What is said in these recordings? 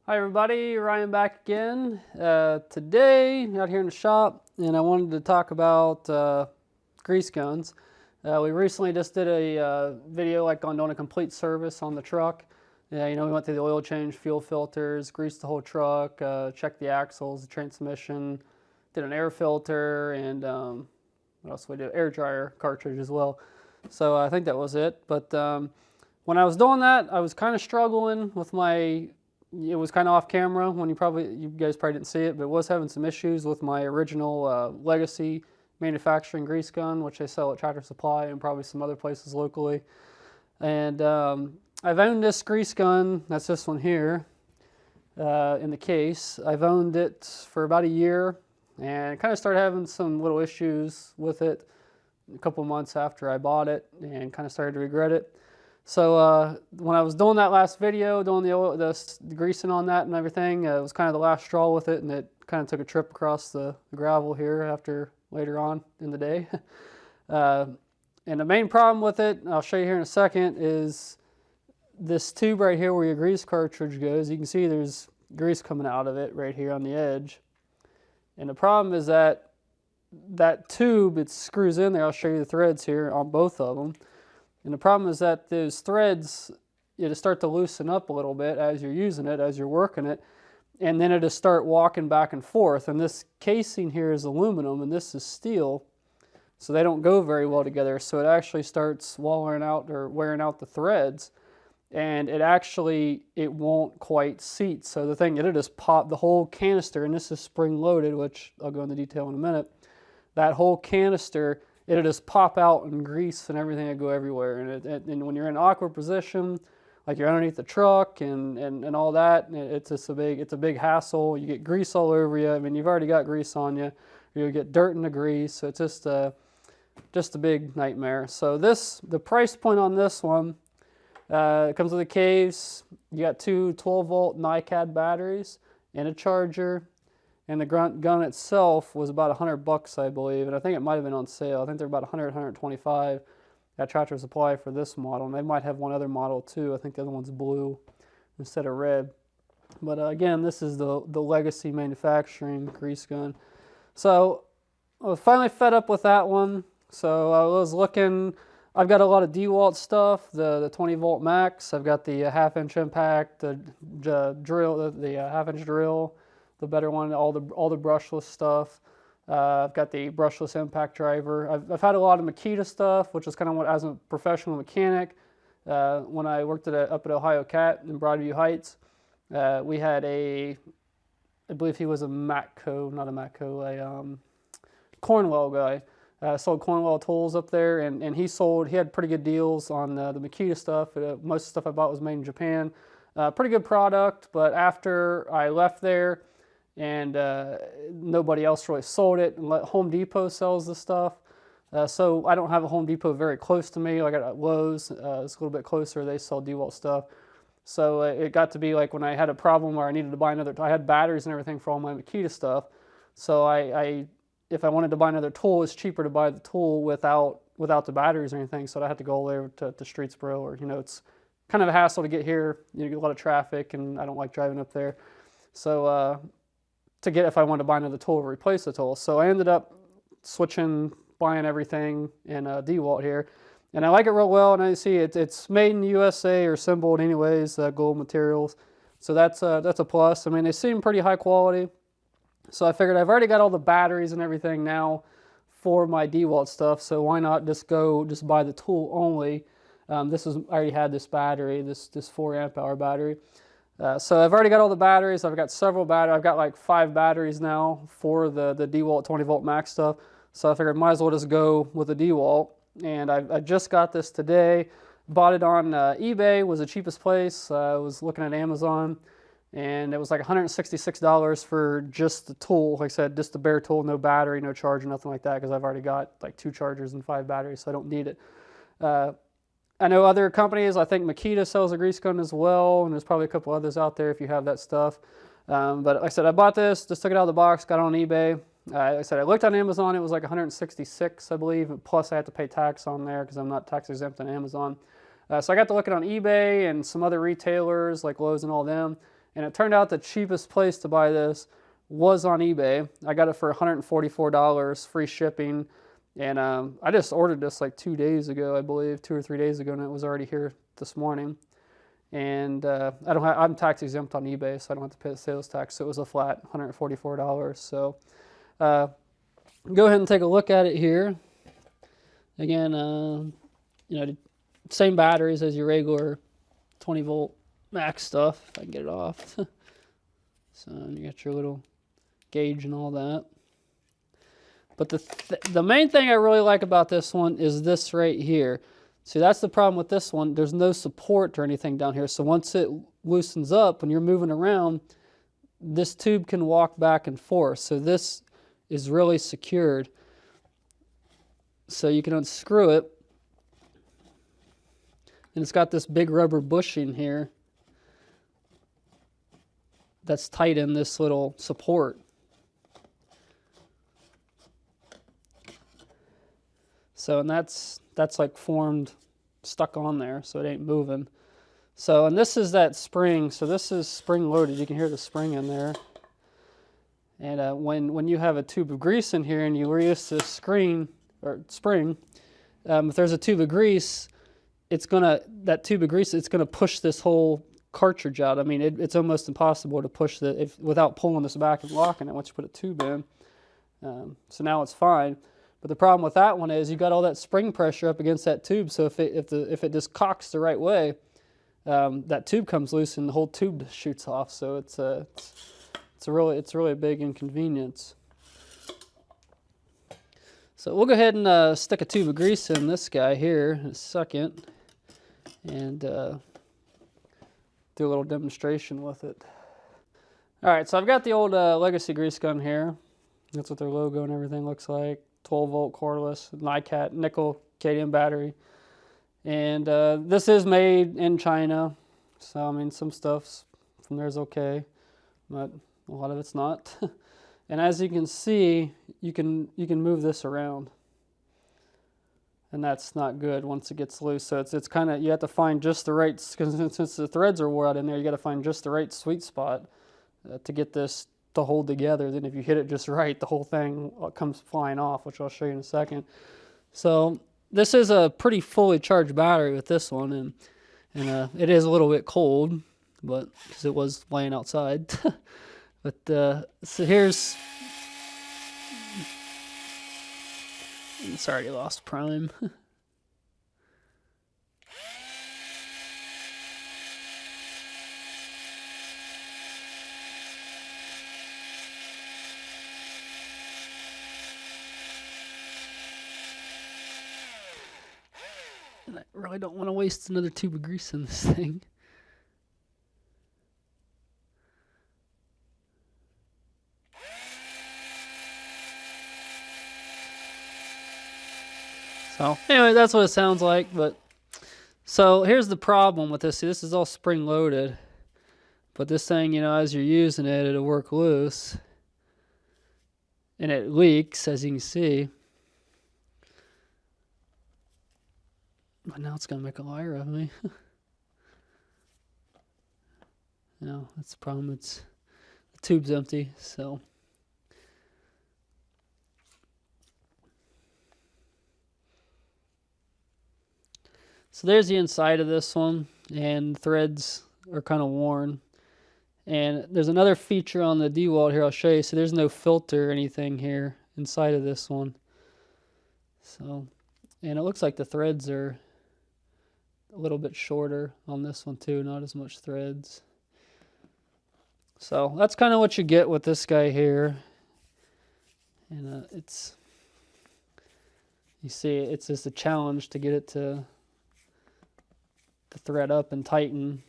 Hi everybody, Ryan back again. Today, out here in the shop, and I wanted to talk about grease guns. We recently just did a video on doing a complete service on the truck. We went through the oil change, fuel filters, greased the whole truck, checked the axles, the transmission, did an air filter, and what else did we do? Air dryer cartridge as well. So I think that was it. But when I was doing that, I was kind of struggling with it was kind of off camera when you guys probably didn't see it, but it was having some issues with my original legacy manufacturing grease gun, which they sell at Tractor Supply and probably some other places locally. And I've owned this grease gun, that's this one here, in the case. I've owned it for about a year and kind of started having some little issues with it a couple months after I bought it and kind of started to regret it. So when I was doing that last video, doing the greasing on that and everything, it was kind of the last straw with it, and it kind of took a trip across the gravel here later on in the day. And the main problem with it, I'll show you here in a second, is this tube right here where your grease cartridge goes. You can see there's grease coming out of it right here on the edge. And the problem is that tube, it screws in there. I'll show you the threads here on both of them. And the problem is that those threads, it'll start to loosen up a little bit as you're using it, as you're working it, and then it'll start walking back and forth. And this casing here is aluminum and this is steel, so they don't go very well together. So it actually starts wearing out the threads, and it won't quite seat. So the thing, it'll just pop the whole canister, and this is spring loaded, which I'll go into detail in a minute. That whole canister, it'll just pop out and grease and everything will go everywhere. And when you're in an awkward position, like you're underneath the truck and all that, it's a big hassle. You get grease all over you. I mean, you've already got grease on you. You get dirt in the grease. So it's just a big nightmare. So the price point on this one, it comes with a case. You got two 12-volt NiCad batteries and a charger. And the gun itself was about $100, I believe, and I think it might have been on sale. I think they're about $100, $125 at Tractor Supply for this model, and they might have one other model too. I think the other one's blue instead of red. But again, this is the legacy manufacturing grease gun. So I was finally fed up with that one. So I was looking. I've got a lot of Dewalt stuff, the 20-volt max. I've got the half-inch impact, the drill, the half-inch drill. The better one, all the brushless stuff. I've got the brushless impact driver. I've had a lot of Makita stuff, which is kind of what, as a professional mechanic, when I worked up at Ohio Cat in Broadview Heights, we had I believe he was a Cornwell guy. Sold Cornwell tools up there, and he had pretty good deals on the Makita stuff. Most of the stuff I bought was made in Japan. Pretty good product, but after I left there, and nobody else really sold it. And Home Depot sells the stuff, so I don't have a Home Depot very close to me. Like at Lowe's, it's a little bit closer. They sell Dewalt stuff, so it got to be like when I had a problem where I needed to buy another. I had batteries and everything for all my Makita stuff, so if I wanted to buy another tool, it's cheaper to buy the tool without the batteries or anything. So I had to go over to Streetsboro, or it's kind of a hassle to get here. You get a lot of traffic, and I don't like driving up there. So if I wanted to buy another tool or replace the tool. So I ended up buying everything in Dewalt here. And I like it real well, and I see it's made in the USA or assembled anyways, gold materials. So that's a plus. I mean, they seem pretty high quality. So I figured I've already got all the batteries and everything now for my Dewalt stuff, so why not just buy the tool only. I already had this battery, this 4 amp hour battery. So I've already got all the batteries. I've got several batteries. I've got like 5 batteries now for the Dewalt 20-volt max stuff. So I figured I might as well just go with the Dewalt. And I just got this today. Bought it on eBay, was the cheapest place. I was looking at Amazon, and it was like $166 for just the tool. Like I said, just the bare tool, no battery, no charger, nothing like that, because I've already got like 2 chargers and 5 batteries, so I don't need it. I know other companies, I think Makita sells a grease gun as well, and there's probably a couple others out there if you have that stuff. But like I said, I bought this, just took it out of the box, got it on eBay. Like I said, I looked on Amazon, it was like $166, I believe, plus I had to pay tax on there because I'm not tax exempt on Amazon. So I got to look it on eBay and some other retailers like Lowe's and all them, And it turned out the cheapest place to buy this was on eBay. I got it for $144, free shipping. And I just ordered this like 2 days ago, I believe, 2 or 3 days ago, and it was already here this morning. And I'm tax exempt on eBay, so I don't have to pay the sales tax. So it was a flat $144. So go ahead and take a look at it here. Again, you know, same batteries as your regular 20 volt max stuff. If I can get it off. So you got your little gauge and all that. But the main thing I really like about this one is this right here. See, that's the problem with this one. There's no support or anything down here. So once it loosens up, when you're moving around, this tube can walk back and forth. So this is really secured. So you can unscrew it. And it's got this big rubber bushing here that's tight in this little support. So, and that's like formed, stuck on there, so it ain't moving. So, and this is that spring. So this is spring loaded. You can hear the spring in there. And when you have a tube of grease in here and you release this spring, if there's a tube of grease, it's gonna push this whole cartridge out. I mean, it's almost impossible to push without pulling this back and locking it once you put a tube in. So now it's fine. But the problem with that one is you got all that spring pressure up against that tube. So if it just cocks the right way, that tube comes loose and the whole tube shoots off. So it's really a big inconvenience. So we'll go ahead and stick a tube of grease in this guy here in a second, and do a little demonstration with it. All right, so I've got the old Legacy grease gun here. That's what their logo and everything looks like. 12 volt cordless, NiCad, nickel cadmium battery. And this is made in China. So, I mean, some stuff from there is okay, but a lot of it's not. And as you can see, you can move this around. And that's not good once it gets loose. So it's kind of, you have to find just the right, because since the threads are wore out in there, you got to find just the right sweet spot to get this to hold together. Then if you hit it just right, the whole thing comes flying off, which I'll show you in a second. So this is a pretty fully charged battery with this one, and it is a little bit cold, but because it was laying outside. But so here's, it's already lost prime. And I really don't want to waste another tube of grease in this thing. So anyway, that's what it sounds like. But so here's the problem with this. See, this is all spring loaded, but this thing, you know, as you're using it, it'll work loose, and it leaks, as you can see. But now it's gonna make a liar of me. No, that's the problem. It's the tube's empty, so. So there's the inside of this one, and the threads are kind of worn. And there's another feature on the Dewalt here I'll show you. So there's no filter or anything here inside of this one. So, and it looks like the threads are a little bit shorter on this one too, not as much threads. So that's kind of what you get with this guy here. And it's, you see, it's just a challenge to get it to thread up and tighten.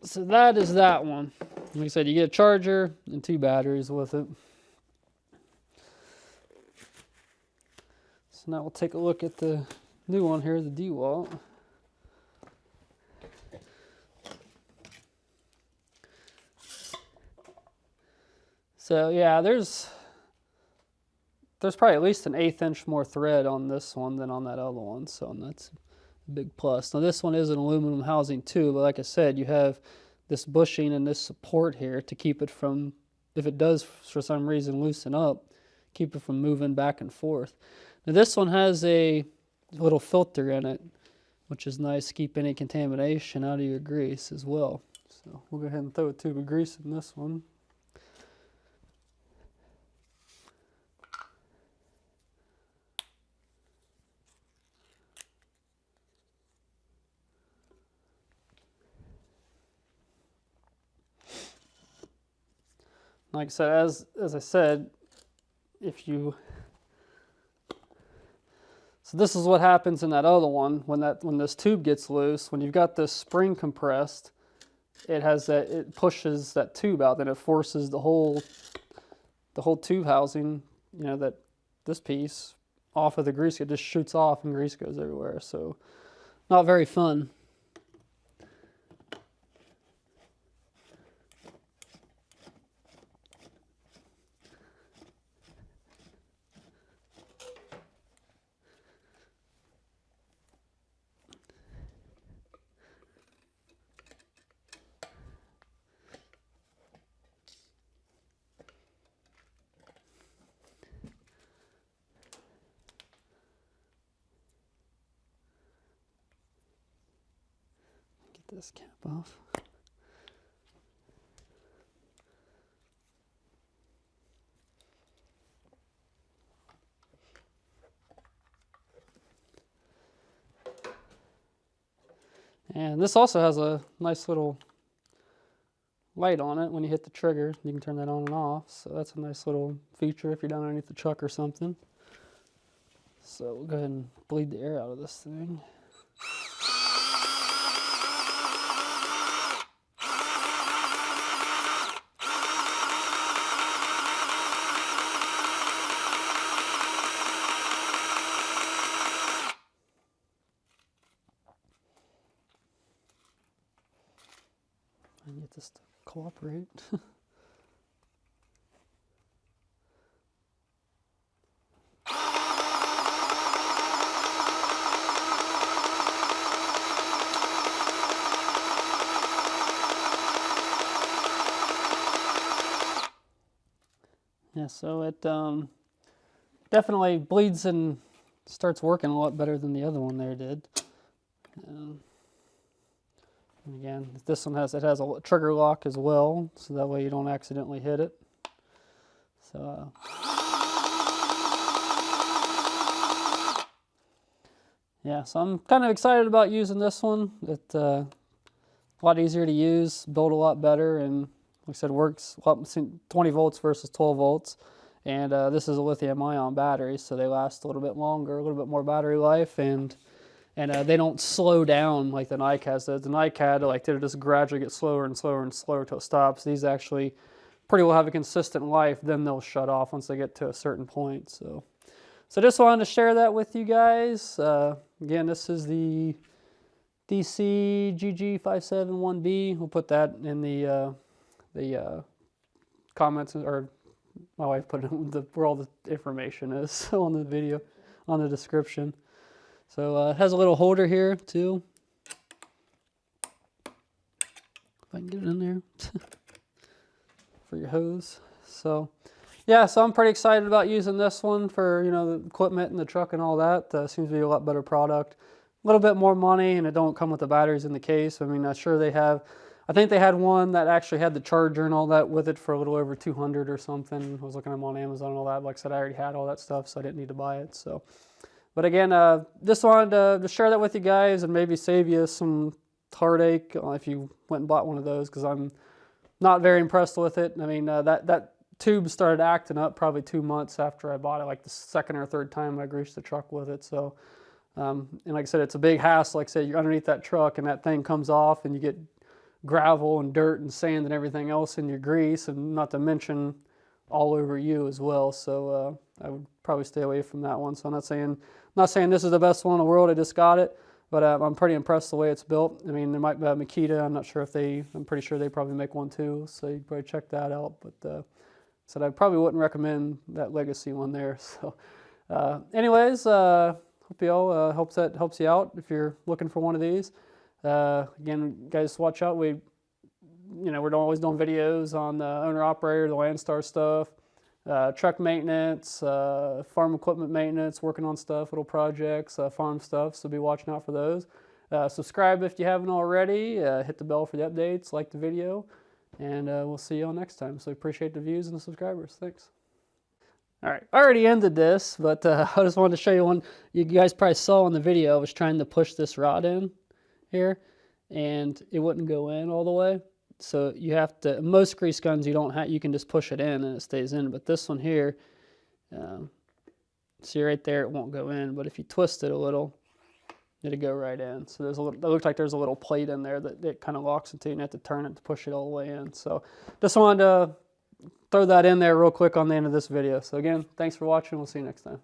So that is that one. Like I said, you get a charger and 2 batteries with it. So now we'll take a look at the new one here, the Dewalt. So yeah, there's there's probably at least an 1/8 inch more thread on this one than on that other one, so that's a big plus. Now this one is an aluminum housing too, but like I said, you have this bushing and this support here to keep it from, if it does for some reason loosen up, keep it from moving back and forth. Now this one has a little filter in it, which is nice to keep any contamination out of your grease as well. So we'll go ahead and throw a tube of grease in this one. Like I said, as I said, so this is what happens in that other one when this tube gets loose. When you've got this spring compressed, it pushes that tube out, then it forces the whole tube housing, this piece off of the grease. It just shoots off and grease goes everywhere. So not very fun. This cap off. And this also has a nice little light on it. When you hit the trigger, you can turn that on and off. So that's a nice little feature if you're down underneath the truck or something. So we'll go ahead and bleed the air out of this thing. And get this to cooperate. Yeah, so it definitely bleeds and starts working a lot better than the other one there did. And again, this one has a trigger lock as well, so that way you don't accidentally hit it. So yeah, so I'm kind of excited about using this one. It's a lot easier to use, build a lot better, and like I said, works 20 volts versus 12 volts. And this is a lithium-ion battery, so they last a little bit longer, a little bit more battery life, and they don't slow down like the NiCads does. The NiCad, they'll just gradually get slower and slower and slower until it stops. These actually pretty well have a consistent life, then they'll shut off once they get to a certain point. So just wanted to share that with you guys. Again, this is the DC571B. We'll put that in the comments, or my wife put it in where all the information is on the video, on the description. So it has a little holder here too, if I can get it in there, for your hose. So yeah, so I'm pretty excited about using this one for, the equipment and the truck and all that. Seems to be a lot better product. A little bit more money, and it don't come with the batteries in the case. I mean, I'm sure they have, I think they had one that actually had the charger and all that with it for a little over $200 or something. I was looking at them on Amazon and all that. Like I said, I already had all that stuff, so I didn't need to buy it. So, but again, just wanted to share that with you guys and maybe save you some heartache if you went and bought one of those, because I'm not very impressed with it. I mean, that tube started acting up probably 2 months after I bought it, like the second or third time I greased the truck with it. So, and like I said, it's a big hassle. Like I said, you're underneath that truck and that thing comes off and you get gravel and dirt and sand and everything else in your grease, and not to mention all over you as well. So I would probably stay away from that one. So I'm not saying this is the best one in the world. I just got it, but I'm pretty impressed the way it's built. I mean, there might be Makita. I'm not sure if I'm pretty sure they probably make one too. So you can probably check that out. But said I probably wouldn't recommend that Legacy one there. So anyways, hope you all helps you out if you're looking for one of these. Again, guys, watch out. We're always doing videos on the owner-operator, the Landstar stuff, truck maintenance, farm equipment maintenance, working on stuff, little projects, farm stuff, so be watching out for those. Subscribe if you haven't already, hit the bell for the updates, like the video, and we'll see you all next time. So appreciate the views and the subscribers. Thanks. All right, I already ended this, but I just wanted to show you one you guys probably saw in the video. I was trying to push this rod in here, and it wouldn't go in all the way. So you have to, most grease guns you can just push it in and it stays in, but this one here, see right there, it won't go in, but if you twist it a little, it'll go right in. So there's a little, it looks like there's a little plate in there that it kind of locks into, and you have to turn it to push it all the way in. So just wanted to throw that in there real quick on the end of this video. So again, thanks for watching. We'll see you next time.